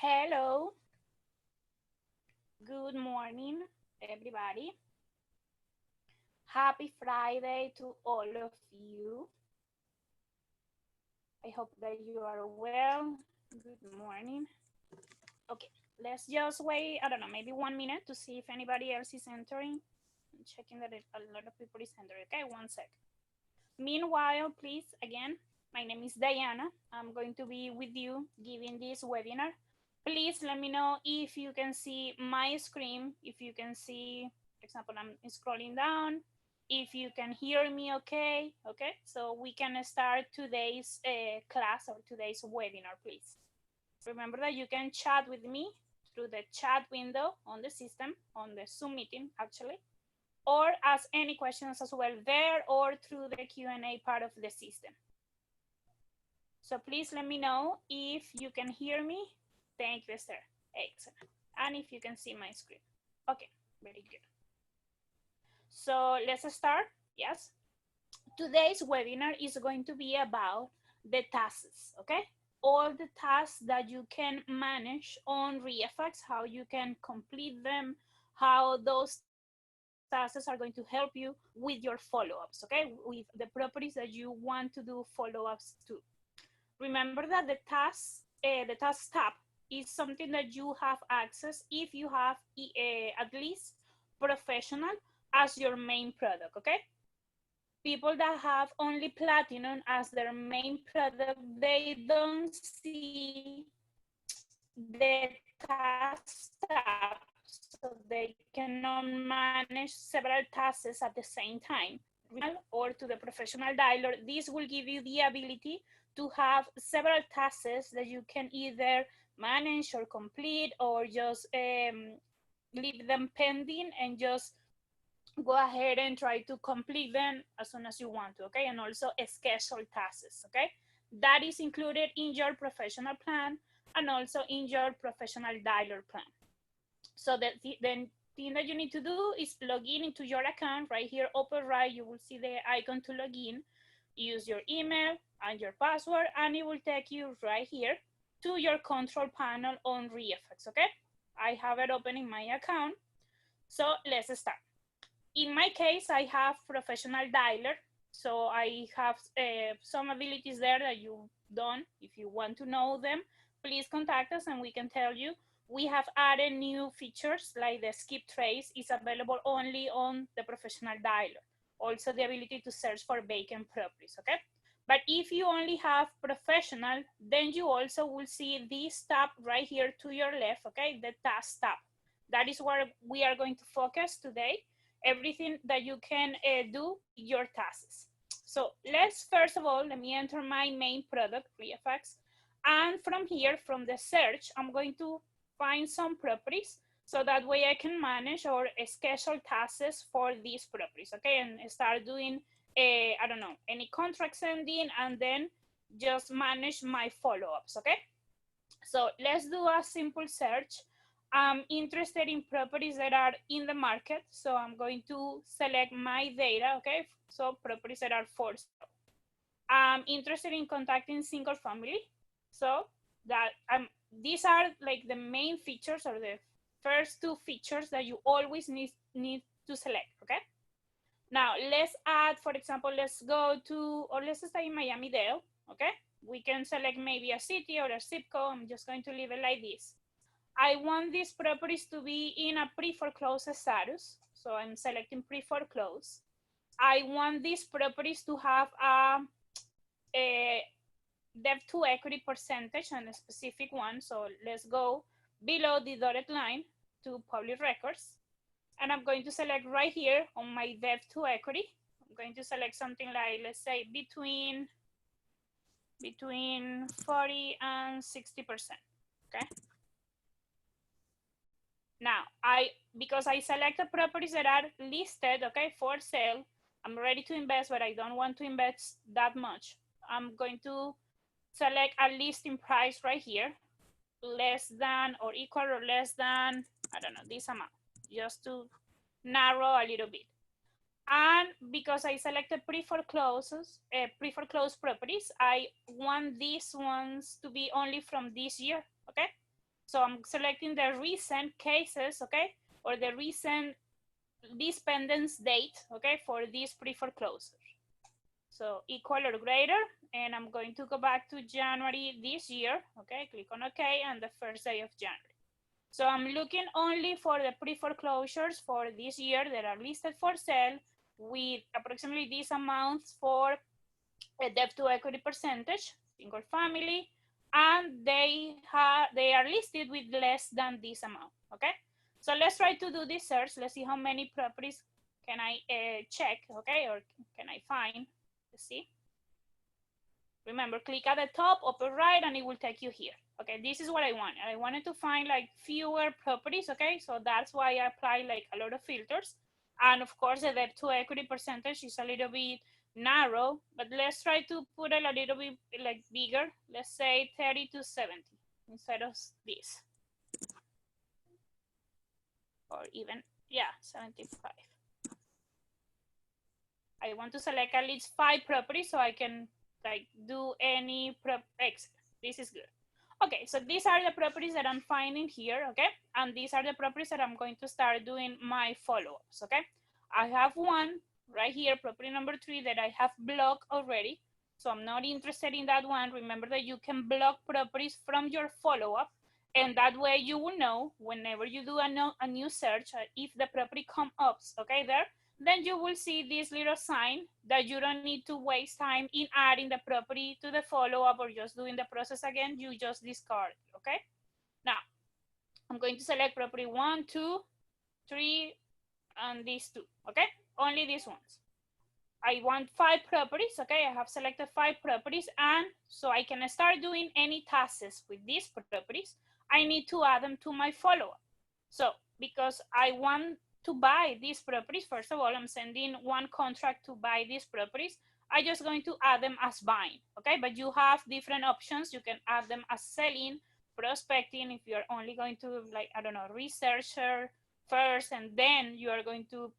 Hello, good morning, everybody. Happy Friday to all of you. I hope that you are well. Good morning. Okay, let's just wait, I don't know, maybe 1 minute to see if anybody else is entering. I'm checking that a lot of people is entering. Okay, 1 sec. Meanwhile, please, again, my name is Diana. I'm going to be with you giving this webinar. Please let me know if you can see my screen, if you can see, for example, I'm scrolling down, if you can hear me okay, so we can start today's class or today's webinar, please. Remember that you can chat with me through the chat window on the system, on the Zoom meeting, actually, or ask any questions as well there or through the Q&A part of the system. So please let me know if you can hear me. Thank you, Esther. Excellent. And if you can see my screen. Okay, very good. So let's start. Yes. Today's webinar is going to be about the tasks, okay? All the tasks that you can manage on REFX, how you can complete them, how those tasks are going to help you with your follow-ups, okay? With the properties that you want to do follow-ups to. Remember that the task tab is something that you have access if you have at least professional as your main product, okay? People that have only platinum as their main product, they don't see the task tab, so they cannot manage several tasks at the same time. Or to the professional dialer, this will give you the ability to have several tasks that you can either manage or complete, or just leave them pending and just go ahead and try to complete them as soon as you want to, okay? And also schedule tasks, okay? That is included in your professional plan and also in your professional dialer plan. So the thing that you need to do is log in into your account. Right here, upper right, you will see the icon to log in. Use your email and your password, and it will take you right here to your control panel on REFX, okay? I have it open in my account. So let's start. In my case, I have professional dialer. So I have some abilities there that you don't. If you want to know them, please contact us and we can tell you. We have added new features like the skip trace is available only on the professional dialer. Also the ability to search for vacant properties, okay? But if you only have professional, then you also will see this tab right here to your left, okay? The task tab. That is where we are going to focus today. Everything that you can do with your tasks. So let's first of all, let me enter my main product, REFX. And from here, from the search, I'm going to find some properties so that way I can manage or schedule tasks for these properties, okay? And start doing, I don't know, any contract sending, and then just manage my follow-ups, okay? So let's do a simple search. I'm interested in properties that are in the market. So I'm going to select my data, okay? So properties that are for sale. I'm interested in contacting single family. So that these are like the main features or the first two features that you always need to select, okay? Now let's add, for example, let's go to, or let's stay in Miami-Dade, okay? We can select maybe a city or a zip code. I'm just going to leave it like this. I want these properties to be in a pre-foreclosed status. So I'm selecting pre-foreclosed. I want these properties to have a debt to equity percentage and a specific one. So let's go below the dotted line to public records. And I'm going to select right here on my debt to equity. I'm going to select something like, let's say between 40 and 60%, okay? Now, because I selected properties that are listed, okay, for sale, I'm ready to invest, but I don't want to invest that much. I'm going to select a listing price right here, less than or equal or less than, I don't know, this amount, just to narrow a little bit. And because I selected pre-foreclosed properties, I want these ones to be only from this year, okay? So I'm selecting the recent cases, okay, or the recent dependence date, okay, for this pre-foreclosure. So equal or greater, and I'm going to go back to January this year, okay, click on OK, and the first day of January. So I'm looking only for the pre-foreclosures for this year that are listed for sale with approximately these amounts for a debt to equity percentage, single family, and they are listed with less than this amount, okay? So let's try to do this search. Let's see how many properties can I check, okay, or can I find. Let's see. Remember, click at the top, upper right, and it will take you here. Okay, this is what I want. I wanted to find like fewer properties, okay? So that's why I apply like a lot of filters. And of course, the debt to equity percentage is a little bit narrow, but let's try to put it a little bit like bigger. Let's say 30 to 70 instead of this. Or even, yeah, 75. I want to select at least 5 properties so I can like do any exit. This is good. Okay, so these are the properties that I'm finding here, okay? And these are the properties that I'm going to start doing my follow-ups, okay? I have one right here, property number 3, that I have blocked already. So I'm not interested in that one. Remember that you can block properties from your follow-up, and that way you will know whenever you do a new search, if the property comes up, okay, there, then you will see this little sign that you don't need to waste time in adding the property to the follow-up or just doing the process again. You just discard, okay? Now, I'm going to select property 1, 2, 3, and these 2, okay? Only these ones. I want 5 properties, okay? I have selected 5 properties, and so I can start doing any tasks with these properties, I need to add them to my follow-up. So because I want to buy these properties, first of all, I'm sending one contract to buy these properties. I'm just going to add them as buying, okay? But you have different options. You can add them as selling, prospecting, if you're only going to, like, I don't know, researcher first, and then you are going to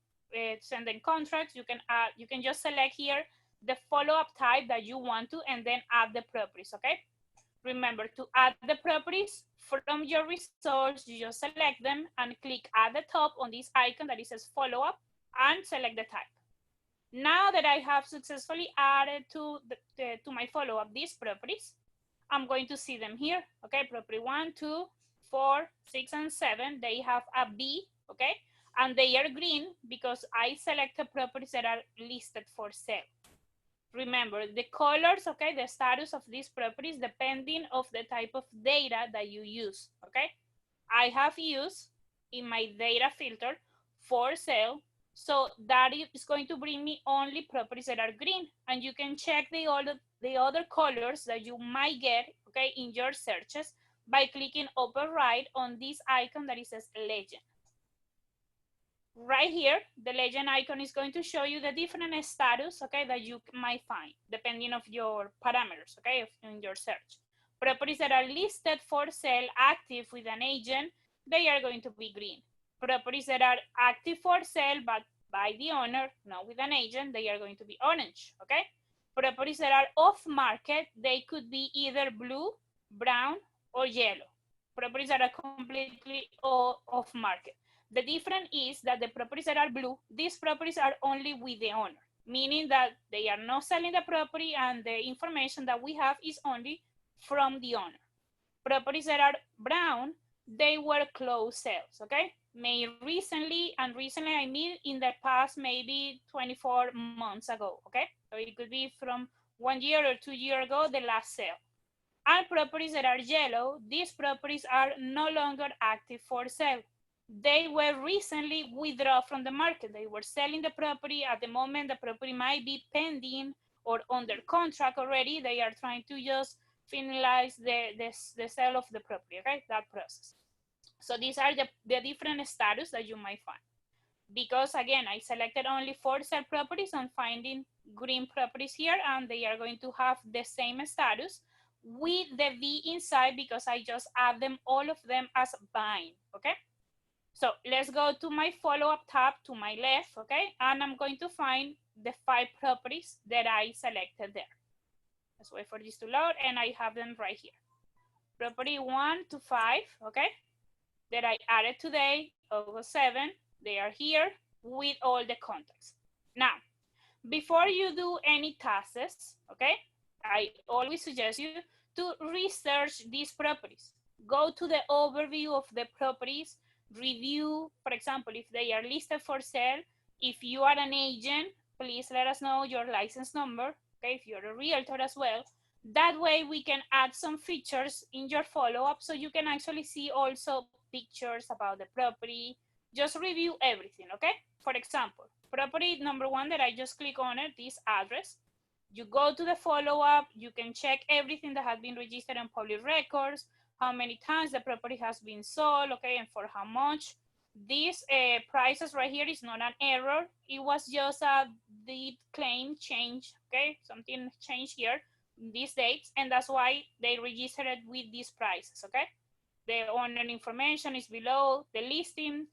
send in contracts. You can just select here the follow-up type that you want to, and then add the properties, okay? Remember, to add the properties from your results, you just select them and click at the top on this icon that it says follow-up and select the type. Now that I have successfully added to my follow-up these properties, I'm going to see them here, okay? Property 1, 2, 4, 6, and 7, they have a B, okay? And they are green because I selected properties that are listed for sale. Remember, the colors, okay, the status of these properties depending of the type of data that you use, okay? I have used in my data filter for sale, so that is going to bring me only properties that are green, and you can check the other colors that you might get, okay, in your searches by clicking upper right on this icon that it says legend. Right here, the legend icon is going to show you the different status, okay, that you might find depending of your parameters, okay, in your search. Properties that are listed for sale active with an agent, they are going to be green. Properties that are active for sale but by the owner, not with an agent, they are going to be orange, okay? Properties that are off market, they could be either blue, brown, or yellow. Properties that are completely off market. The difference is that the properties that are blue, these properties are only with the owner, meaning that they are not selling the property and the information that we have is only from the owner. Properties that are brown, they were closed sales, okay? Made recently, and recently I mean in the past maybe 24 months ago, okay? So it could be from 1 year or 2 years ago, the last sale. And properties that are yellow, these properties are no longer active for sale. They were recently withdrawn from the market. They were selling the property. At the moment, the property might be pending or under contract already. They are trying to just finalize the sale of the property, okay? That process. So these are the different status that you might find. Because again, I selected only for sale properties. I'm finding green properties here, and they are going to have the same status with the V inside because I just add them, all of them, as buying, okay? So let's go to my follow-up tab to my left, okay? And I'm going to find the 5 properties that I selected there. Let's wait for this to load, and I have them right here. property 1 to 5, okay, that I added today, August 7, they are here with all the contacts. Now, before you do any tasks, okay, I always suggest you to research these properties. Go to the overview of the properties, review, for example, if they are listed for sale. If you are an agent, please let us know your license number, okay, if you're a realtor as well. That way we can add some features in your follow-up so you can actually see also pictures about the property. Just review everything, okay? For example, property number 1 that I just click on it, this address. You go to the follow-up, you can check everything that has been registered in public records, how many times the property has been sold, okay, and for how much. These prices right here is not an error. It was just a deed claim change, okay? Something changed here, these dates, and that's why they registered it with these prices, okay? The owner information is below, the listing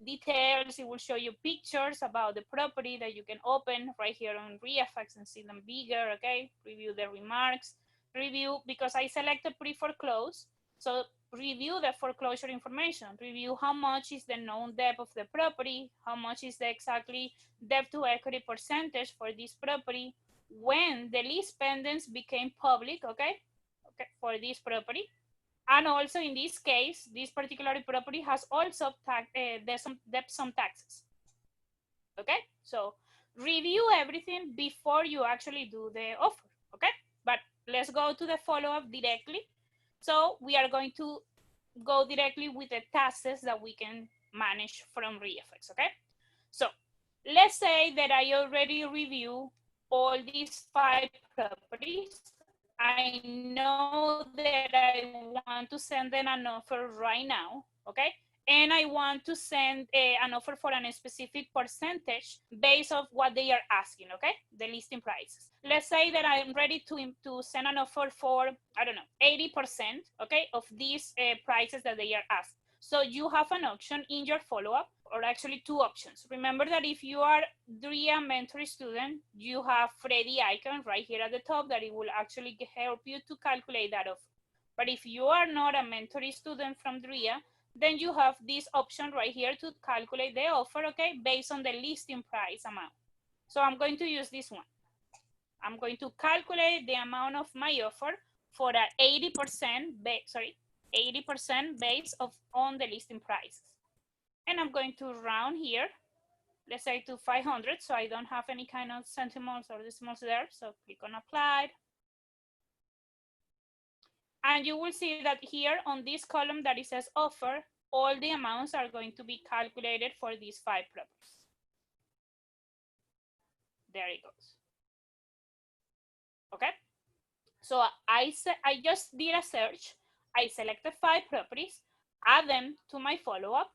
details, it will show you pictures about the property that you can open right here on REFX and see them bigger, okay? Review the remarks, review, because I selected pre-foreclose, so review the foreclosure information, review how much is the known debt of the property, how much is the exactly debt to equity percentage for this property, when the lease pendants became public, okay, for this property. And also in this case, this particular property has also some taxes. Okay, so review everything before you actually do the offer. Okay, but let's go to the follow-up directly. So we are going to go directly with the tasks that we can manage from REFX. Okay, so let's say that I already review all these 5 properties. I know that I want to send them an offer right now, okay? And I want to send an offer for a specific percentage based on what they are asking, okay? The listing prices. Let's say that I'm ready to send an offer for, I don't know, 80%, okay, of these prices that they are asking. So you have an option in your follow-up, or actually 2 options. Remember that if you are DREA mentor student, you have Freddy icon right here at the top that it will actually help you to calculate that offer. But if you are not a mentor student from DREA, then you have this option right here to calculate the offer, okay, based on the listing price amount. So I'm going to use this one. I'm going to calculate the amount of my offer for an 80% based on the listing prices. And I'm going to round here, let's say to 500, so I don't have any kind of centimals or decimals there. So click on applied. And you will see that here on this column that it says offer, all the amounts are going to be calculated for these 5 properties. There it goes. Okay. So I just did a search. I selected 5 properties, add them to my follow-up.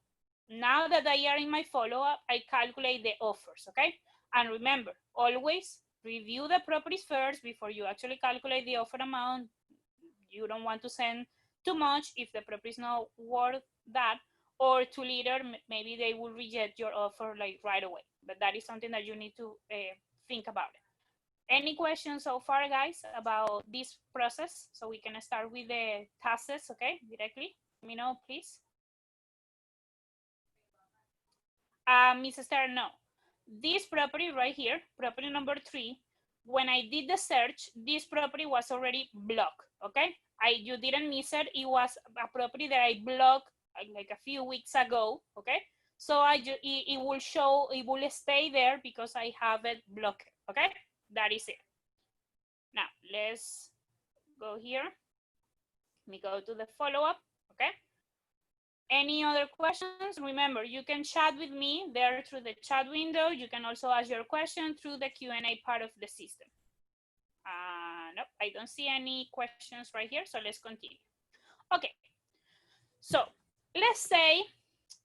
Now that they are in my follow-up, I calculate the offers, okay? And remember, always review the properties first before you actually calculate the offer amount. You don't want to send too much if the property is not worth that, or too little, maybe they will reject your offer like right away. But that is something that you need to think about it. Any questions so far, guys, about this process? So we can start with the tasks, okay, directly. Let me know, please. Mrs. Stern, no. This property right here, property number 3, when I did the search, this property was already blocked, okay? You didn't miss it. It was a property that I blocked like a few weeks ago, okay? So it will show, it will stay there because I have it blocked, okay? That is it. Now, let's go here. Let me go to the follow-up, okay? Any other questions? Remember, you can chat with me there through the chat window. You can also ask your question through the Q&A part of the system. Nope, I don't see any questions right here, so let's continue. Okay, so let's say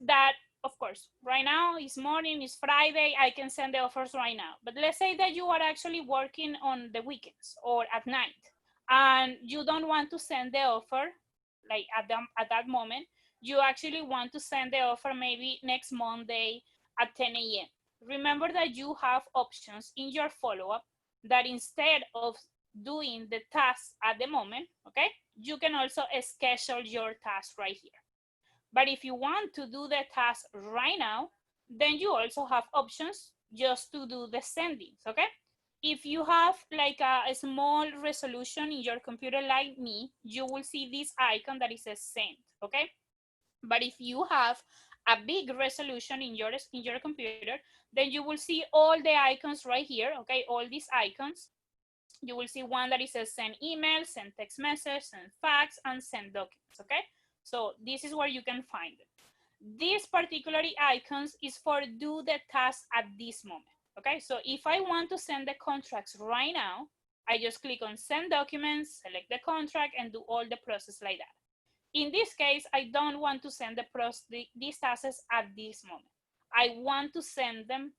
that, of course, right now it's morning, it's Friday, I can send the offers right now. But let's say that you are actually working on the weekends or at night, and you don't want to send the offer like at that moment. You actually want to send the offer maybe next Monday at 10 a.m. Remember that you have options in your follow-up that instead of doing the task at the moment, okay, you can also schedule your task right here. But if you want to do the task right now, then you also have options just to do the sendings, okay? If you have like a small resolution in your computer like me, you will see this icon that is a send, okay? But if you have a big resolution in your computer, then you will see all the icons right here, okay? All these icons. You will see one that is a send email, send text message, send fax, and send documents, okay? So this is where you can find it. These particular icons is for do the task at this moment, okay? So if I want to send the contracts right now, I just click on send documents, select the contract, and do all the process like that. In this case, I don't want to send these tasks at this moment. I want to send them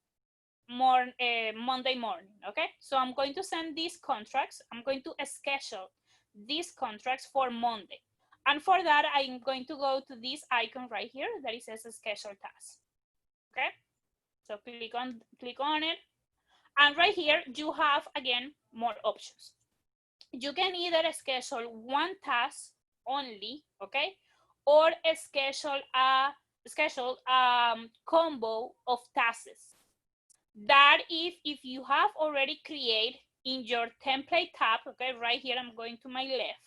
Monday morning, okay? So I'm going to send these contracts. I'm going to schedule these contracts for Monday. And for that, I'm going to go to this icon right here that it says schedule task, okay? So click on it. And right here, you have, again, more options. You can either schedule one task only, okay? Or schedule a combo of tasks. That if you have already created in your template tab, okay, right here, I'm going to my left.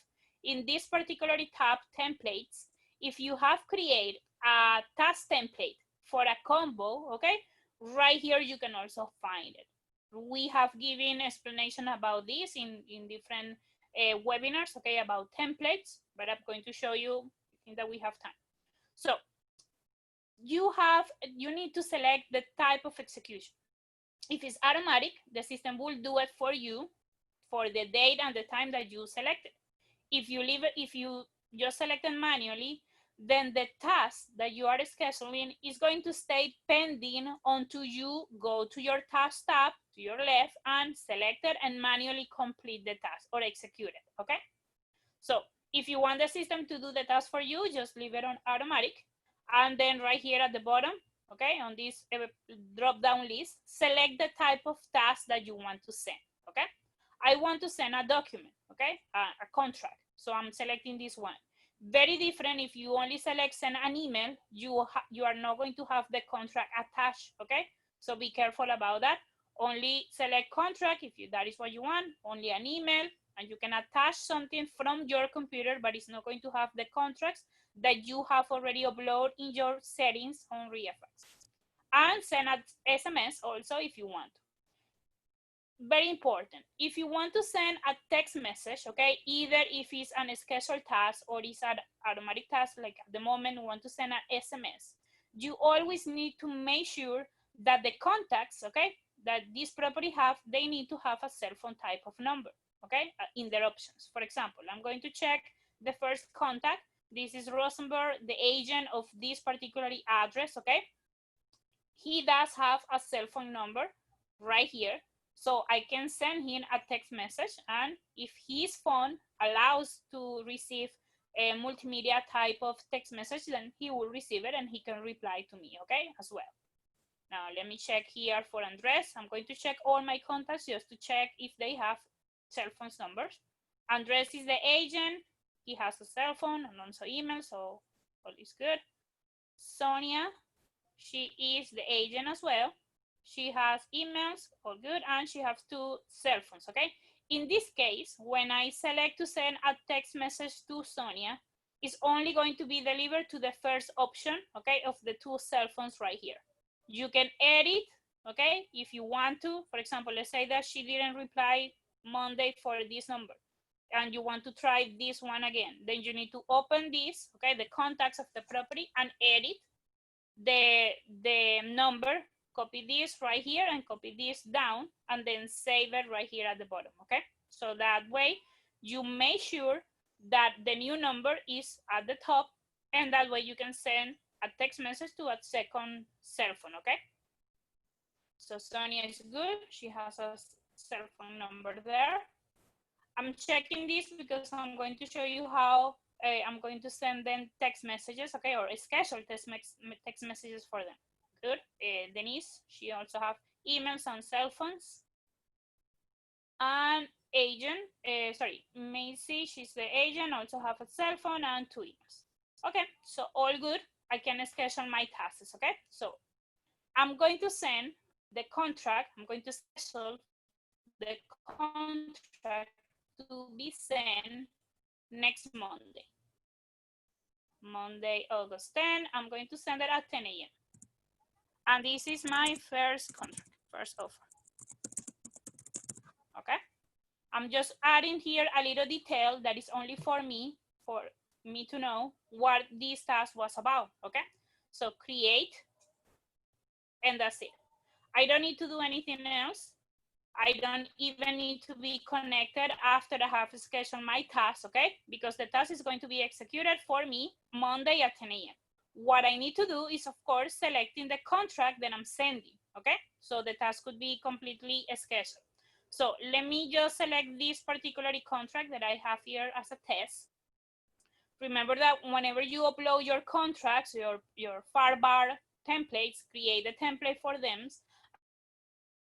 In this particular tab, templates, if you have created a task template for a combo, okay, right here, you can also find it. We have given explanation about this in different webinars, okay, about templates, but I'm going to show you, I think that we have time. So you need to select the type of execution. If it's automatic, the system will do it for you for the date and the time that you selected. If you just select it manually, then the task that you are scheduling is going to stay pending until you go to your task tab to your left and select it and manually complete the task or execute it, okay? So if you want the system to do the task for you, just leave it on automatic. And then right here at the bottom, okay, on this drop down list, select the type of task that you want to send, okay? I want to send a document, okay, a contract. So I'm selecting this one. Very different if you only select send an email, you are not going to have the contract attached, okay? So be careful about that. Only select contract if that is what you want, only an email, and you can attach something from your computer, but it's not going to have the contracts that you have already uploaded in your settings on ReFX. And send an SMS also if you want. Very important. If you want to send a text message, okay, either if it's an scheduled task or it's an automatic task, like at the moment we want to send an SMS, you always need to make sure that the contacts, okay, that this property have, they need to have a cell phone type of number, okay, in their options. For example, I'm going to check the first contact. This is Rosenberg, the agent of this particular address, okay? He does have a cell phone number right here. So I can send him a text message, and if his phone allows to receive a multimedia type of text message, then he will receive it and he can reply to me, okay, as well. Now let me check here for Andres. I'm going to check all my contacts just to check if they have cell phone numbers. Andres is the agent. He has a cell phone and also email, so all is good. Sonia, she is the agent as well. She has emails, all good, and she has 2 cell phones, okay? In this case, when I select to send a text message to Sonia, it's only going to be delivered to the first option, okay, of the 2 cell phones right here. You can edit, okay, if you want to. For example, let's say that she didn't reply Monday for this number, and you want to try this one again. Then you need to open this, okay, the contacts of the property, and edit the number, copy this right here and copy this down, and then save it right here at the bottom, okay? So that way you make sure that the new number is at the top, and that way you can send a text message to a second cell phone, okay? So Sonia is good. She has a cell phone number there. I'm checking this because I'm going to show you how I'm going to send them text messages, okay, or schedule text messages for them. Good. Denise, she also have emails on cell phones. And agent. Sorry, Macy, she's the agent, also have a cell phone and 2 emails. Okay, so all good. I can schedule my tasks, okay? So I'm going to send the contract. I'm going to schedule the contract to be sent next Monday. Monday, August 10. I'm going to send it at 10 a.m. And this is my first contract, first offer. Okay? I'm just adding here a little detail that is only for me to know what this task was about. Okay? So create, and that's it. I don't need to do anything else. I don't even need to be connected after I have scheduled my task, okay? Because the task is going to be executed for me Monday at 10 a.m. What I need to do is, of course, selecting the contract that I'm sending, okay? So the task could be completely scheduled. So let me just select this particular contract that I have here as a test. Remember that whenever you upload your contracts, your FARBAR templates, create a template for them.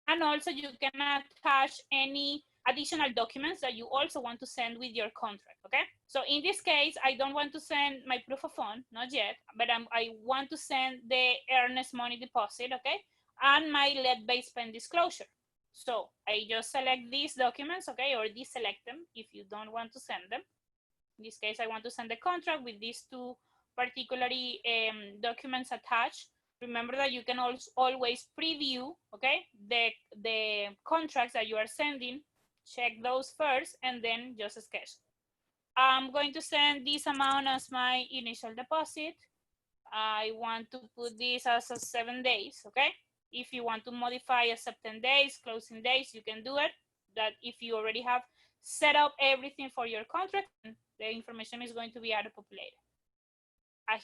And also you can attach any additional documents that you also want to send with your contract, okay? So in this case, I don't want to send my proof of fund, not yet, but I want to send the earnest money deposit, okay? And my lead-based spend disclosure. So I just select these documents, okay, or deselect them if you don't want to send them. In this case, I want to send the contract with these 2 particularly documents attached. Remember that you can also always preview, okay, the contracts that you are sending. Check those first and then just schedule. I'm going to send this amount as my initial deposit. I want to put this as a 7 days, okay? If you want to modify as 10 days, closing days, you can do it. That if you already have set up everything for your contract, the information is going to be auto-populated.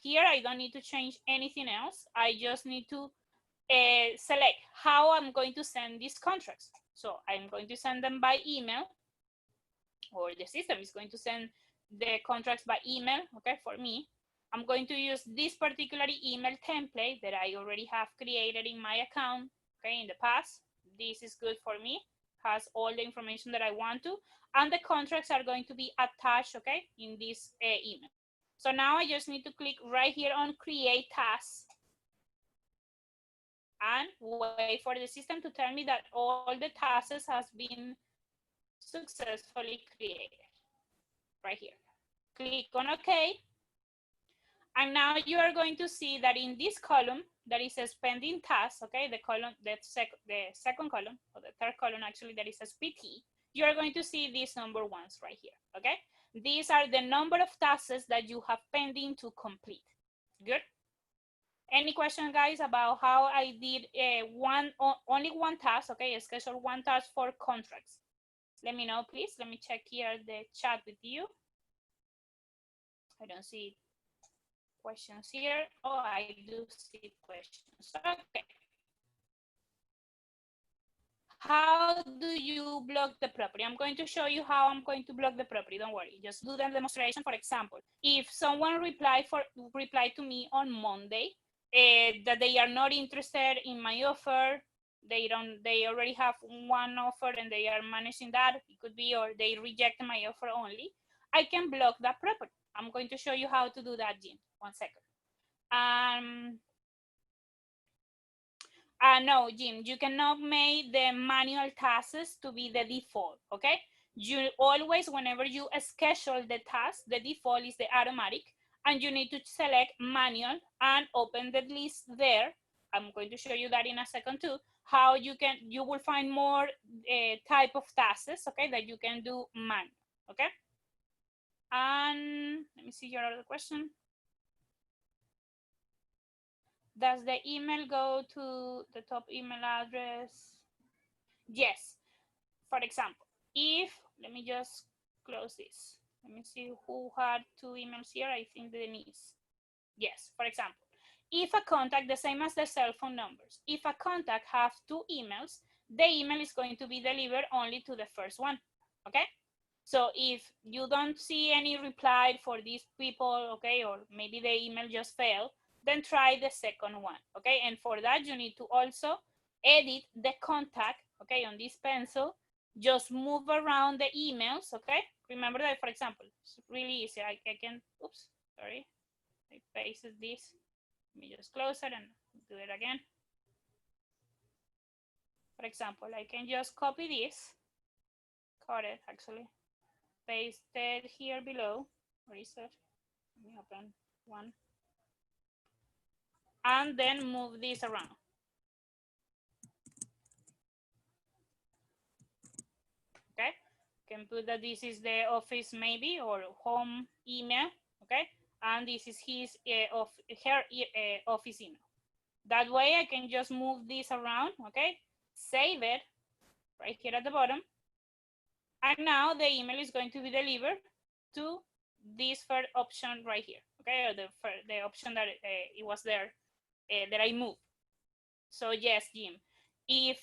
Here, I don't need to change anything else. I just need to select how I'm going to send these contracts. So I'm going to send them by email, or the system is going to send the contracts by email, okay, for me. I'm going to use this particular email template that I already have created in my account, okay, in the past. This is good for me, has all the information that I want to, and the contracts are going to be attached, okay, in this email. So now I just need to click right here on create task and wait for the system to tell me that all the tasks has been successfully created. Right here. Click on OK. And now you are going to see that in this column, that is a pending task, okay, the column, the second column, or the third column actually, that is a PT, you are going to see these number ones right here, okay? These are the number of tasks that you have pending to complete. Good? Any question, guys, about how I did only one task, okay, schedule one task for contracts? Let me know, please. Let me check here the chat with you. I don't see questions here. Oh, I do see questions. Okay. How do you block the property? I'm going to show you how I'm going to block the property. Don't worry. Just do the demonstration. For example, if someone replied to me on Monday that they are not interested in my offer, they already have one offer and they are managing that. It could be, or they reject my offer only. I can block that property. I'm going to show you how to do that, Jim. 1 second. No, Jim, you cannot make the manual tasks to be the default, okay? You always, whenever you schedule the task, the default is the automatic, and you need to select manual and open the list there. I'm going to show you that in a second too, how you will find more type of tasks, okay, that you can do manual, okay? And let me see your other question. Does the email go to the top email address? Yes. For example, if, let me just close this. Let me see who had 2 emails here. I think Denise. Yes, for example, if a contact, the same as the cell phone numbers, if a contact have 2 emails, the email is going to be delivered only to the first one, okay? So if you don't see any reply for these people, okay, or maybe the email just failed, then try the second one, okay? And for that, you need to also edit the contact, okay, on this pencil, just move around the emails, okay? Remember that, for example, it's really easy. I can, oops, sorry. I pasted this. Let me just close it and do it again. For example, I can just copy this, cut it actually, paste it here below. Where is it? Let me open one. And then move this around. Okay, can put that this is the office maybe or home email, okay, and this is his of her office email. That way I can just move this around, okay, save it right here at the bottom, and now the email is going to be delivered to this first option right here, okay, or the option that it was there that I moved. So yes, Jim, if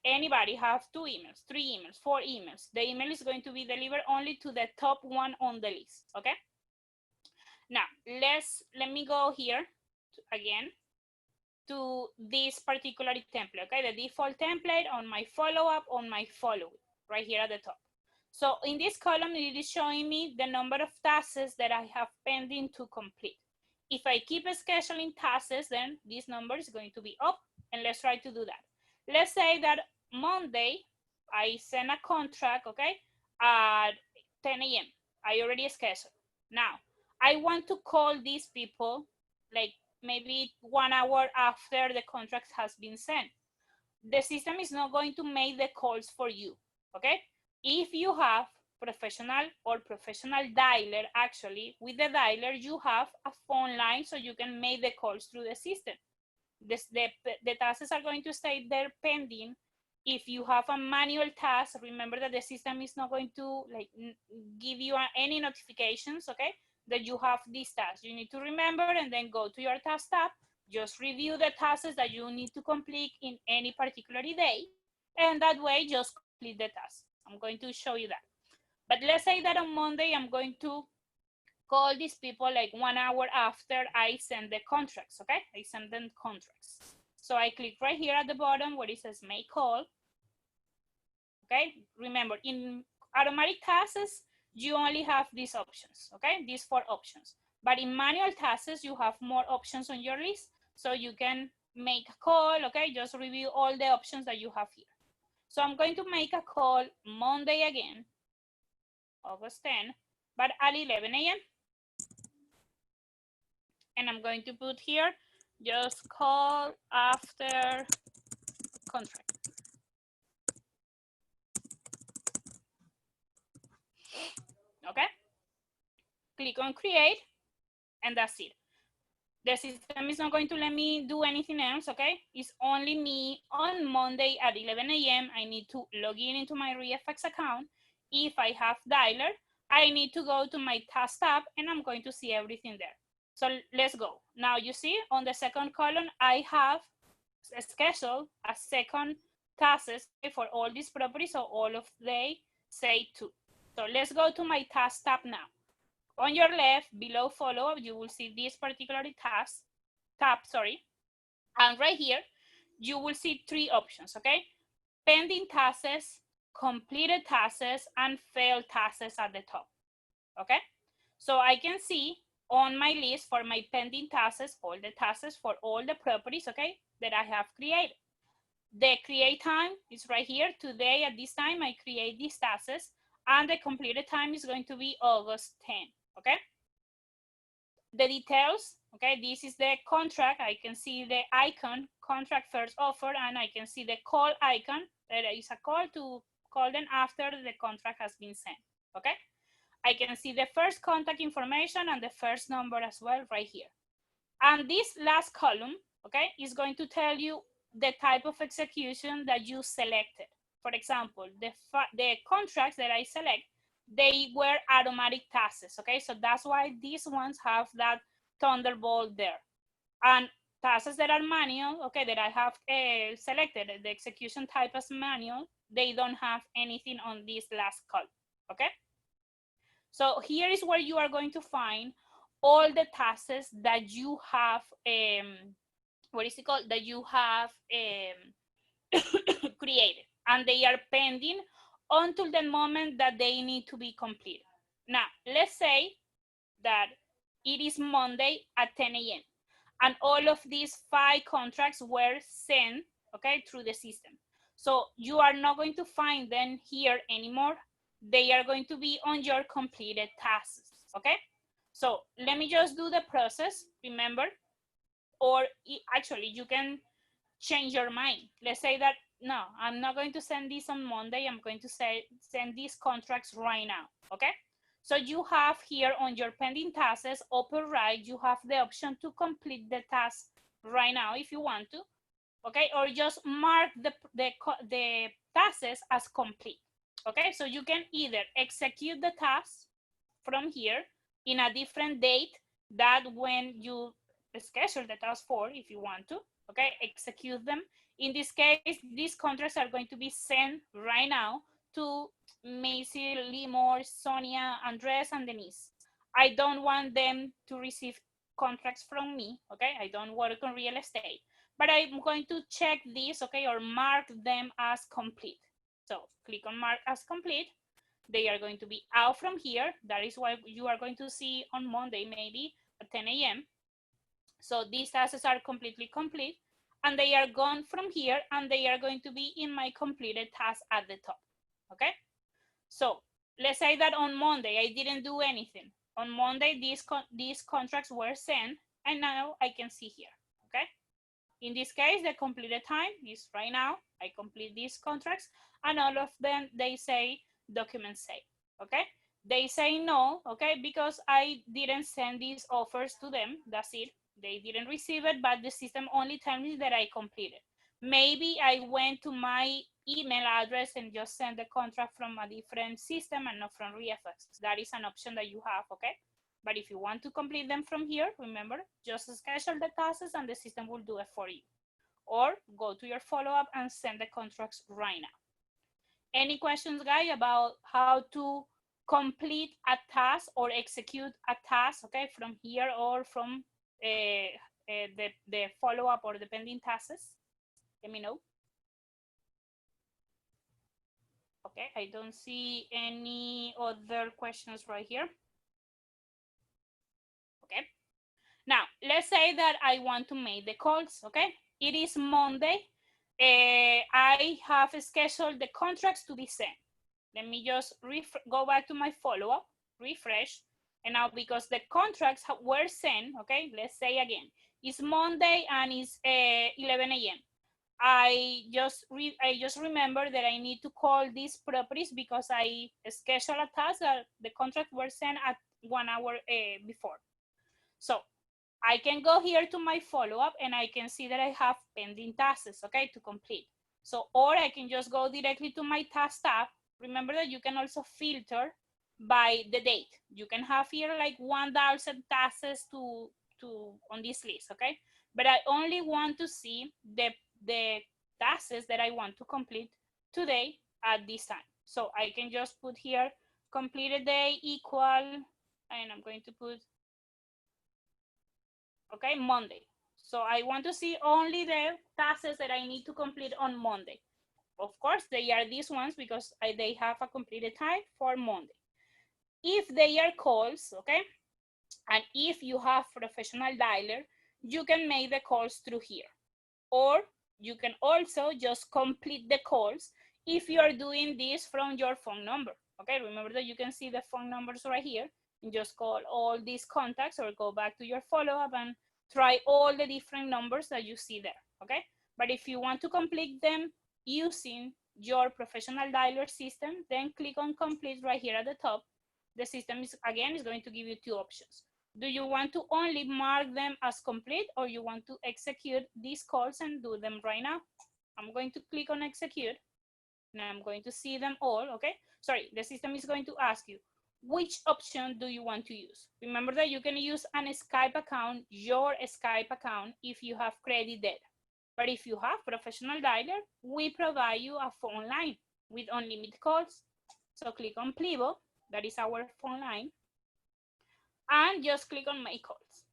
anybody have 2 emails, 3 emails, 4 emails, the email is going to be delivered only to the top one on the list, okay? Now, let me go here again to this particular template, okay? The default template on my follow-up, on my follow-up, right here at the top. So in this column, it is showing me the number of tasks that I have pending to complete. If I keep scheduling tasks, then this number is going to be up, and let's try to do that. Let's say that Monday, I send a contract, okay, at 10 a.m. I already scheduled. Now, I want to call these people like maybe 1 hour after the contract has been sent. The system is not going to make the calls for you, okay? If you have professional or professional dialer, actually, with the dialer, you have a phone line so you can make the calls through the system. The tasks are going to stay there pending. If you have a manual task, remember that the system is not going to like give you any notifications, okay, that you have this task. You need to remember and then go to your task tab, just review the tasks that you need to complete in any particular day, and that way just complete the task. I'm going to show you that. But let's say that on Monday, I'm going to call these people like 1 hour after I send the contracts, okay? I send them contracts. So I click right here at the bottom where it says make call, okay? Remember, in automatic tasks, you only have these options, okay? These 4 options. But in manual tasks, you have more options on your list, so you can make a call, okay? Just review all the options that you have here. So I'm going to make a call Monday again, August 10, but at 11 a.m. And I'm going to put here, just call after contract. Okay? Click on create, and that's it. The system is not going to let me do anything else, okay? It's only me on Monday at 11 a.m. I need to log in into my REFX account. If I have dialer, I need to go to my task tab, and I'm going to see everything there. So let's go. Now you see on the second column, I have scheduled a second tasks for all these properties, so all of they say 2. So let's go to my task tab now. On your left, below follow-up, you will see this particular tab, and right here, you will see 3 options, okay? Pending tasks, completed tasks, and failed tasks at the top, okay? So I can see on my list for my pending tasks, all the tasks for all the properties, okay, that I have created. The create time is right here. Today at this time, I create these tasks, and the completed time is going to be August 10, okay? The details, okay, this is the contract. I can see the icon, contract first offer, and I can see the call icon. There is a call to call them after the contract has been sent, okay? I can see the first contact information and the first number as well right here. And this last column, okay, is going to tell you the type of execution that you selected. For example, the contracts that I select, they were automatic tasks, okay? So that's why these ones have that Thunderbolt there. And tasks that are manual, okay, that I have selected, the execution type as manual, they don't have anything on this last column, okay? So here is where you are going to find all the tasks that you have, what is it called? That you have created, and they are pending until the moment that they need to be completed. Now, let's say that it is Monday at 10 a.m. and all of these 5 contracts were sent, okay, through the system. So you are not going to find them here anymore. They are going to be on your completed tasks, okay? So let me just do the process, remember, or actually you can change your mind. Let's say that, no, I'm not going to send this on Monday. I'm going to send these contracts right now, okay? So you have here on your pending tasks, upper right, you have the option to complete the task right now if you want to, okay? Or just mark the tasks as complete, okay? So you can either execute the task from here in a different date that when you schedule the task for, if you want to, okay, execute them. In this case, these contracts are going to be sent right now to Macy, Limor, Sonia, Andres, and Denise. I don't want them to receive contracts from me, okay? I don't work on real estate, but I'm going to check this, okay, or mark them as complete. So click on mark as complete. They are going to be out from here. That is why you are going to see on Monday, maybe at 10 a.m. So these tasks are completely complete, and they are gone from here, and they are going to be in my completed task at the top, okay? So let's say that on Monday, I didn't do anything. On Monday, these contracts were sent, and now I can see here, okay? In this case, the completed time is right now. I complete these contracts, and all of them, they say document saved, okay? They say no, okay, because I didn't send these offers to them. That's it. They didn't receive it, but the system only tells me that I completed. Maybe I went to my email address and just sent the contract from a different system and not from REFX. That is an option that you have, okay? But if you want to complete them from here, remember, just schedule the tasks and the system will do it for you. Or go to your follow-up and send the contracts right now. Any questions, guys, about how to complete a task or execute a task, okay, from here or from the follow-up or the pending tasks? Let me know. Okay, I don't see any other questions right here. Okay. Now, let's say that I want to make the calls, okay? It is Monday. I have scheduled the contracts to be sent. Let me just go back to my follow-up, refresh. And now because the contracts were sent, okay, let's say again, it's Monday and it's 11 a.m. I just remember that I need to call these properties because I scheduled a task that the contract were sent at 1 hour before. So I can go here to my follow-up and I can see that I have pending tasks, okay, to complete. So, or I can just go directly to my task tab. Remember that you can also filter by the date. You can have here like 1,000 tasks to on this list, okay? But I only want to see the tasks that I want to complete today at this time. So I can just put here completed day equal, and I'm going to put, okay, Monday. So I want to see only the tasks that I need to complete on Monday. Of course, they are these ones because they have a completed time for Monday. If they are calls, okay, and if you have professional dialer, you can make the calls through here. Or you can also just complete the calls if you are doing this from your phone number. Okay, remember that you can see the phone numbers right here and just call all these contacts or go back to your follow-up and try all the different numbers that you see there, okay? But if you want to complete them using your professional dialer system, then click on complete right here at the top. The system is going to give you 2 options. Do you want to only mark them as complete, or you want to execute these calls and do them right now? I'm going to click on execute and I'm going to see them all, okay? Sorry, the system is going to ask you, which option do you want to use? Remember that you can use an Skype account, your Skype account, if you have credit data. But if you have professional dialer, we provide you a phone line with unlimited calls. So click on Plivo, that is our phone line, and just click on make calls.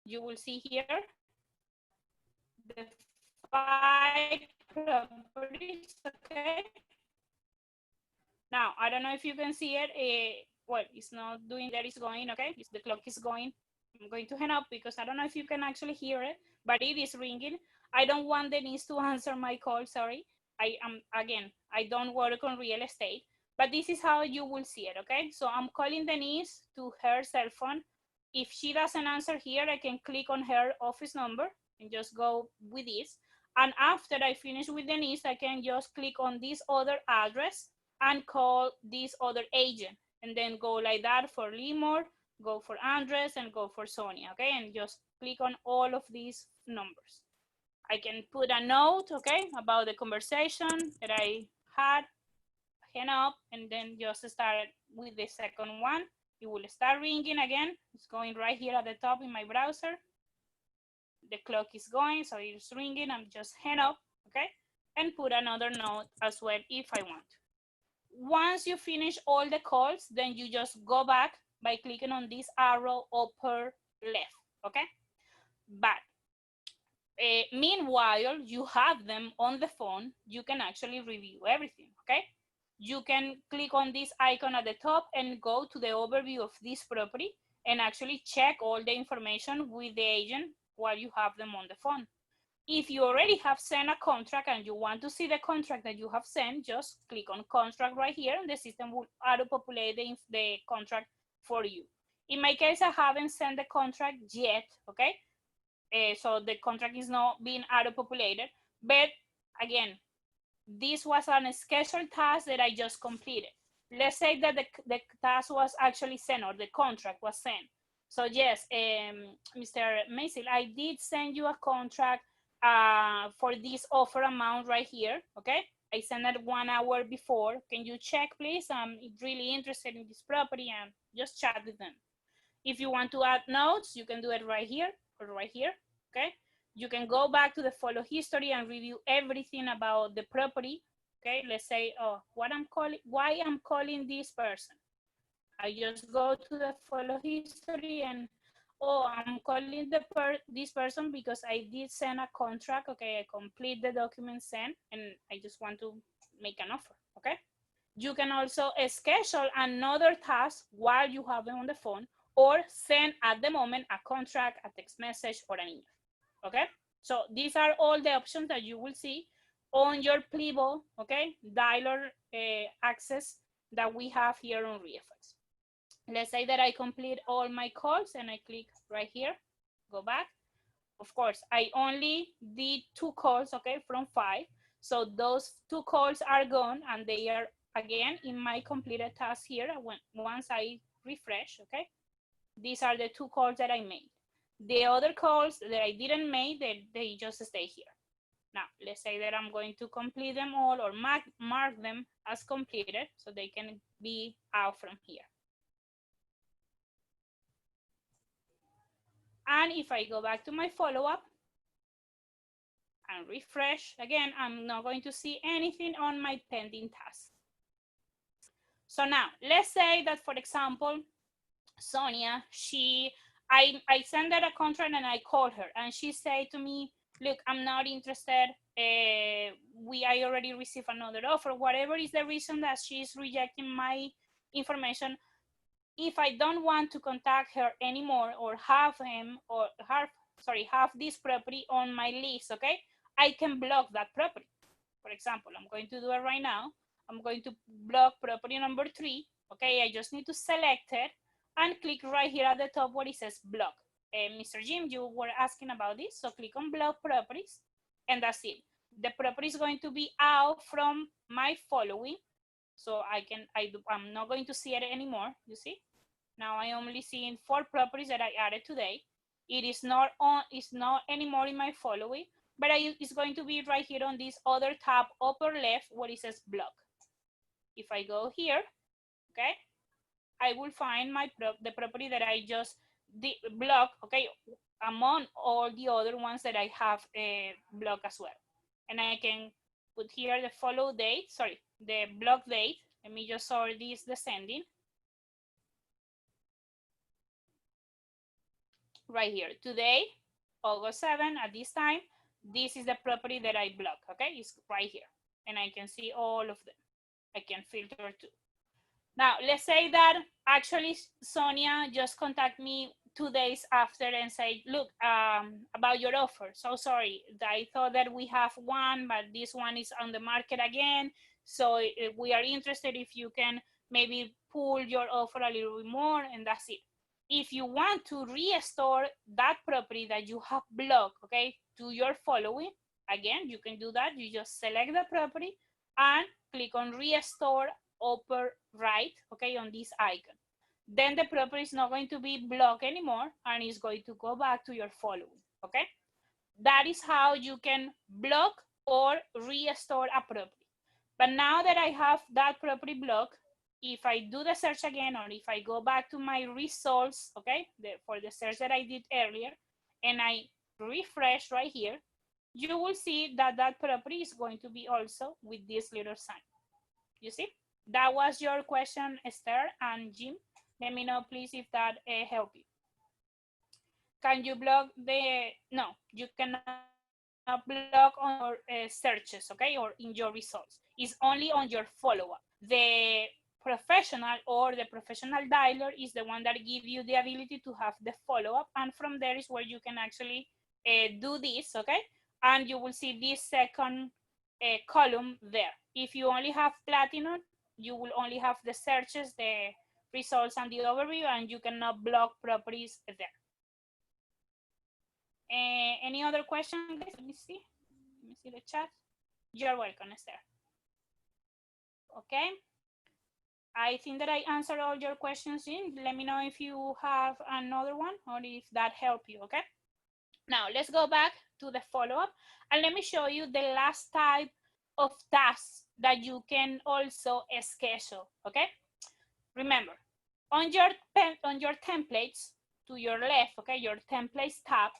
You will see here the 5 properties, okay? Now, I don't know if you can see it. Well, it's not doing that, it's going, okay? The clock is going. I'm going to hang up because I don't know if you can actually hear it, but it is ringing. I don't want Denise to answer my call, sorry. I am, again, I don't work on real estate, but this is how you will see it, okay? So I'm calling Denise to her cell phone. If she doesn't answer here, I can click on her office number and just go with this. And after I finish with Denise, I can just click on this other address and call this other agent, and then go like that for Limor, go for Andres, and go for Sonia, okay? And just click on all of these numbers. I can put a note, okay, about the conversation that I had, hang up, and then just start with the second one. It will start ringing again. It's going right here at the top in my browser. The clock is going, so it's ringing. I'm just hang up, okay? And put another note as well if I want. Once you finish all the calls, then you just go back by clicking on this arrow upper left, okay? But meanwhile, you have them on the phone, you can actually review everything, okay? You can click on this icon at the top and go to the overview of this property and actually check all the information with the agent while you have them on the phone. If you already have sent a contract and you want to see the contract that you have sent, just click on contract right here and the system will auto-populate the contract for you. In my case, I haven't sent the contract yet, okay? So the contract is not being auto-populated, but again, this was a scheduled task that I just completed. Let's say that the task was actually sent or the contract was sent. So yes, Mr. Masil, I did send you a contract for this offer amount right here, okay? I sent it 1 hour before. Can you check, please? I'm really interested in this property and just chat with them. If you want to add notes, you can do it right here or right here, okay? You can go back to the follow history and review everything about the property, okay? Let's say, oh, why I'm calling this person. I just go to the follow history and, oh, I'm calling this person because I did send a contract, okay? I complete the document sent and I just want to make an offer, okay? You can also schedule another task while you have them on the phone or send at the moment a contract, a text message, or an email, okay? So these are all the options that you will see on your Plivo, okay, dialer access that we have here on REFX. Let's say that I complete all my calls and I click right here, go back. Of course, I only did 2 calls, okay, from 5. So those 2 calls are gone and they are again in my completed task here. Once I refresh, okay, these are the 2 calls that I made. The other calls that I didn't make, they just stay here. Now, let's say that I'm going to complete them all or mark them as completed so they can be out from here. And if I go back to my follow-up and refresh, again, I'm not going to see anything on my pending task. So now, let's say that, for example, Sonia, I sent her a contract and I called her and she said to me, look, I'm not interested. I already received another offer. Whatever is the reason that she's rejecting my information, if I don't want to contact her anymore or have this property on my list, okay, I can block that property. For example, I'm going to do it right now. I'm going to block property number 3. Okay, I just need to select it and click right here at the top where it says block. Mr. Jim, you were asking about this, so click on block properties, and that's it. The property is going to be out from my following, so I'm not going to see it anymore. You see, now I only seeing 4 properties that I added today. It is not anymore in my following, but it's going to be right here on this other tab upper left where it says block. If I go here, okay, I will find the property that I just blocked, okay, among all the other ones that I have blocked as well. And I can put here the the block date. Let me just sort this descending. Right here, today, August 7, at this time, this is the property that I block, okay? It's right here. And I can see all of them. I can filter too. Now, let's say that actually Sonia just contacted me 2 days after and say, look, about your offer. So sorry, I thought that we have one, but this one is on the market again. So we are interested if you can maybe pull your offer a little bit more, and that's it. If you want to restore that property that you have blocked, okay, to your following, again, you can do that. You just select the property and click on restore upper right, okay, on this icon. Then the property is not going to be blocked anymore and it's going to go back to your following, okay? That is how you can block or restore a property. But now that I have that property blocked, if I do the search again, or if I go back to my results, okay, for the search that I did earlier, and I refresh right here, you will see that that property is going to be also with this little sign. You see? That was your question, Esther and Jim. Let me know, please, if that helped you. Can you block the, no, you cannot block on your searches, okay, or in your results. It's only on your follow-up. The professional or the professional dialer is the one that gives you the ability to have the follow-up, and from there is where you can actually do this, okay, and you will see this second column there. If you only have Platinum, you will only have the searches, the results, and the overview, and you cannot block properties there. Any other question, guys? Let me see the chat. You're welcome, Esther. Okay. I think that I answered all your questions in. Let me know if you have another one or if that helped you, okay? Now, let's go back to the follow-up, and let me show you the last type of tasks that you can also schedule, okay? Remember, on your templates to your left, okay, your templates tab,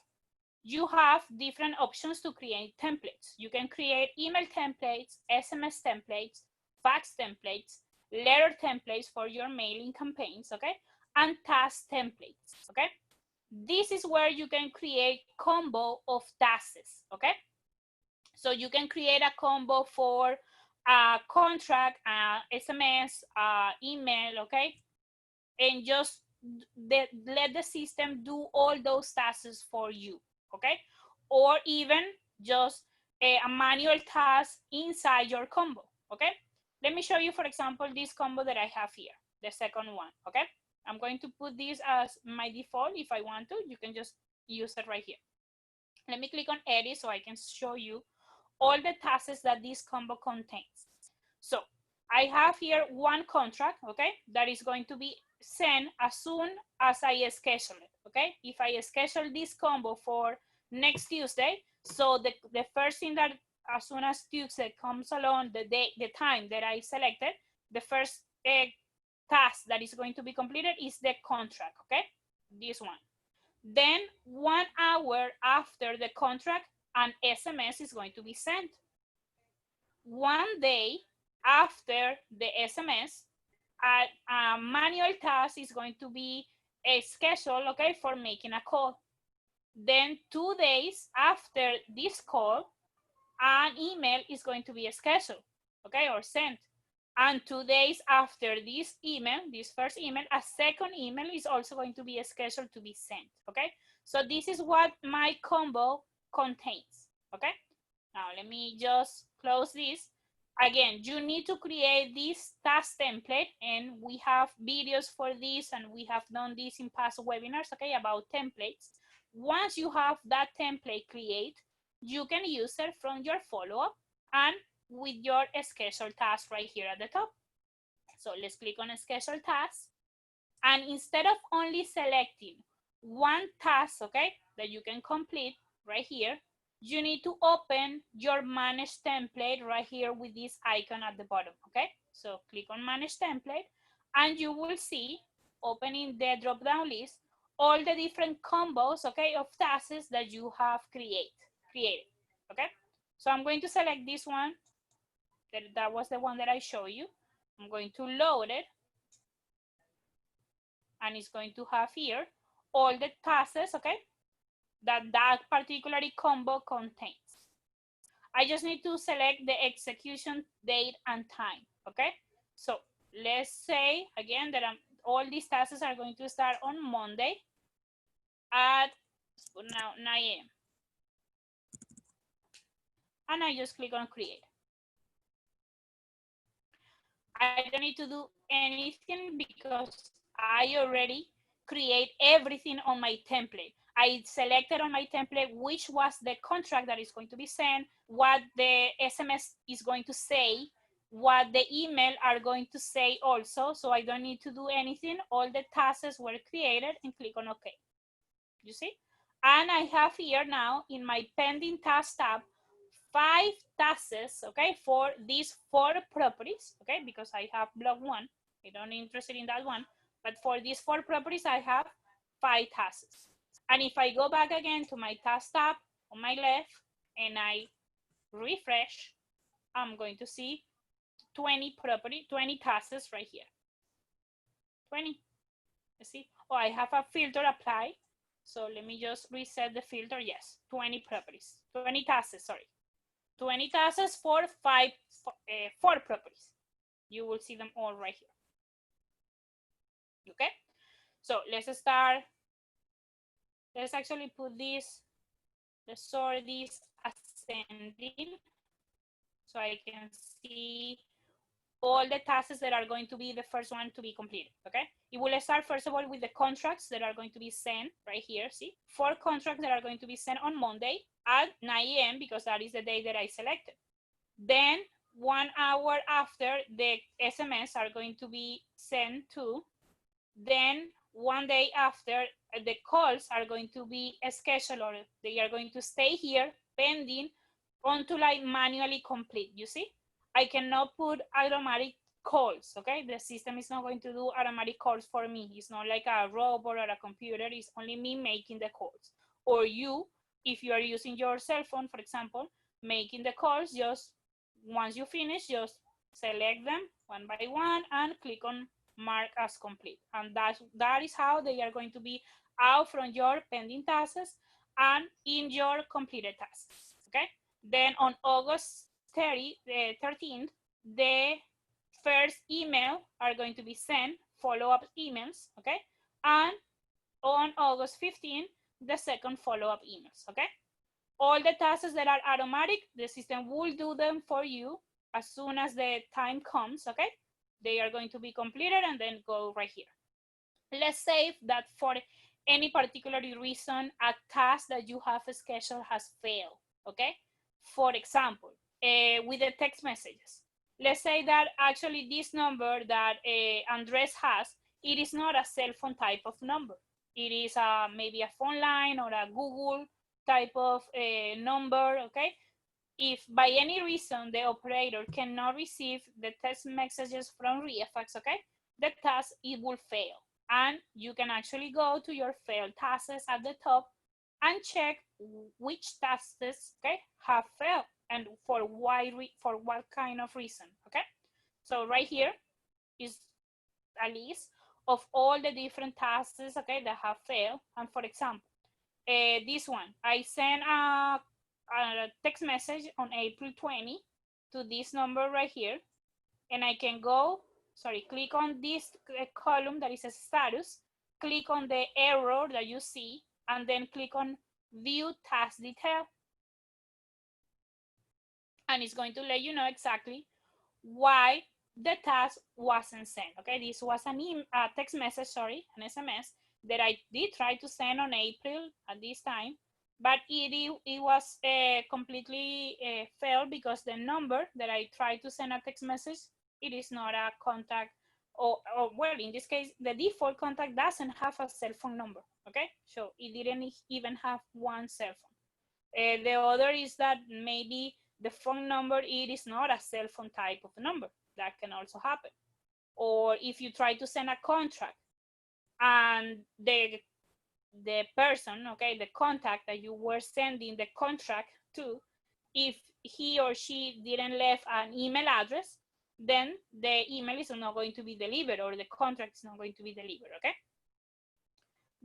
you have different options to create templates. You can create email templates, SMS templates, fax templates, letter templates for your mailing campaigns, okay, and task templates, okay? This is where you can create combo of tasks, okay? So you can create a combo for a contract, SMS, email, okay? And just let the system do all those tasks for you, okay? Or even just a manual task inside your combo, okay? Let me show you, for example, this combo that I have here, the second one, okay? I'm going to put this as my default. If I want to, you can just use it right here. Let me click on edit so I can show you all the tasks that this combo contains. So I have here one contract, okay, that is going to be sent as soon as I schedule it, okay? If I schedule this combo for next Tuesday, so the first thing that as soon as Tuesday comes along, the time that I selected, the first task that is going to be completed is the contract, okay? This one. Then 1 hour after the contract, an SMS is going to be sent. 1 day after the SMS, a manual task is going to be a schedule, okay, for making a call. Then 2 days after this call, an email is going to be scheduled, okay, or sent. And 2 days after this email, this first email, a second email is also going to be scheduled to be sent, okay? So this is what my combo contains, okay? Now let me just close this. Again, you need to create this task template, and we have videos for this, and we have done this in past webinars, okay, about templates. Once you have that template created, you can use it from your follow-up and with your schedule task right here at the top. So let's click on schedule task. And instead of only selecting one task, okay, that you can complete right here, you need to open your manage template right here with this icon at the bottom, okay? So click on manage template, and you will see, opening the drop-down list, all the different combos, okay, of tasks that you have created, okay? So I'm going to select this one. That was the one that I showed you. I'm going to load it, and it's going to have here all the tasks, okay, that particular combo contains. I just need to select the execution date and time, okay? So let's say, again, that all these tasks are going to start on Monday at now 9 a.m. And I just click on create. I don't need to do anything because I already create everything on my template. I selected on my template which was the contract that is going to be sent, what the SMS is going to say, what the email are going to say also. So I don't need to do anything. All the tasks were created and click on OK. You see? And I have here now in my pending task tab 5 tasks, okay, for these 4 properties, okay, because I have block 1. I don't interested in that one, but for these 4 properties, I have 5 tasks. And if I go back again to my task tab on my left and I refresh, I'm going to see 20 tasks right here. 20. You see? Oh, I have a filter applied. So let me just reset the filter. Yes, 20 properties, 20 tasks, sorry. 20 tasks for 4 properties. You will see them all right here. Okay, so let's start. Let's actually put this, let's sort this ascending so I can see all the tasks that are going to be the first one to be completed, okay? It will start first of all with the contracts that are going to be sent right here, see? 4 contracts that are going to be sent on Monday at 9 a.m. because that is the day that I selected. Then 1 hour after, the SMS are going to be sent to. Then 1 day after, the calls are going to be scheduled, or they are going to stay here pending until I manually complete. You see, I cannot put automatic calls, okay? The system is not going to do automatic calls for me. It's not like a robot or a computer. It's only me making the calls. Or you, if you are using your cell phone, for example, making the calls, just once you finish, just select them one by one and click on mark as complete. And that is how they are going to be out from your pending tasks and in your completed tasks, okay? Then on August 13th, the first email are going to be sent, follow-up emails, okay? And on August 15th, the second follow-up emails, okay? All the tasks that are automatic, the system will do them for you as soon as the time comes, okay? They are going to be completed and then go right here. Let's say that for any particular reason, a task that you have scheduled has failed, okay? For example, with the text messages. Let's say that actually this number that Andres has, it is not a cell phone type of number. It is maybe a phone line or a Google type of number, okay? If by any reason the operator cannot receive the text messages from REFAX, okay, the task, it will fail. And you can actually go to your failed tasks at the top and check which tasks, okay, have failed and for what kind of reason, okay? So right here is a list of all the different tasks, okay, that have failed. And for example, this one, I sent a text message on April 20 to this number right here, and I can go, click on this column that is a status, click on the error that you see, and then click on view task detail. And it's going to let you know exactly why the task wasn't sent, okay? This was a text message, an SMS, that I did try to send on April at this time, but it was completely failed because the number that I tried to send a text message, it is not a contact, or well, in this case, the default contact doesn't have a cell phone number, okay? So it didn't even have one cell phone. The other is that maybe the phone number, it is not a cell phone type of number. That can also happen. Or if you try to send a contract and the person, okay, the contact that you were sending the contract to, if he or she didn't leave an email address, then the email is not going to be delivered or the contract is not going to be delivered, okay?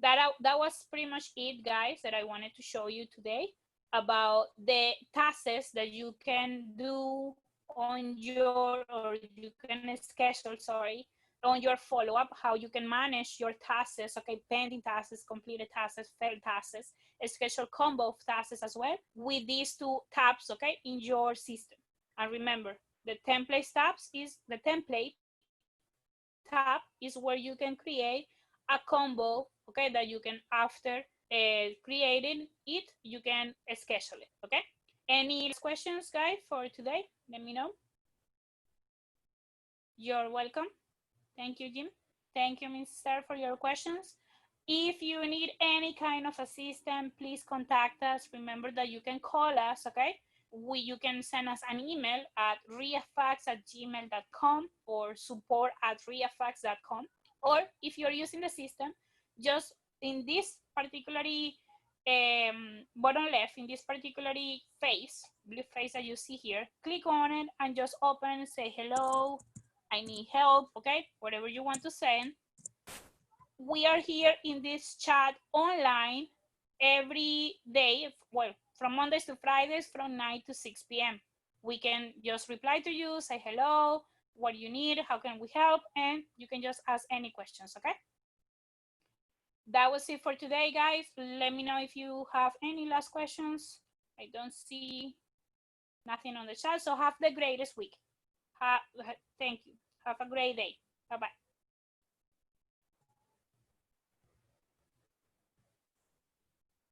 That was pretty much it, guys, that I wanted to show you today. about the tasks that you can do on your, or you can schedule, sorry, on your follow-up, how you can manage your tasks, okay, pending tasks, completed tasks, failed tasks, a schedule combo of tasks as well with these two tabs, okay, in your system. And remember, the template tabs is the template tab is where you can create a combo, okay, that you can after creating it, you can schedule it, okay? Any last questions, guys, for today? Let me know. You're welcome. Thank you, Jim. Thank you, Mr. for your questions. If you need any kind of assistance, please contact us. Remember that you can call us, okay? You can send us an email at riafax@gmail.com or support@riafax.com. Or if you're using the system, just in this particularly bottom left, in this particularly face, blue face that you see here, click on it and just open, say hello, I need help, okay? Whatever you want to say. We are here in this chat online every day, well, from Mondays to Fridays from 9 to 6 p.m. We can just reply to you, say hello, what do you need, how can we help, and you can just ask any questions, okay? That was it for today, guys. Let me know if you have any last questions. I don't see nothing on the chat, so have the greatest week. Thank you. Have a great day. Bye-bye.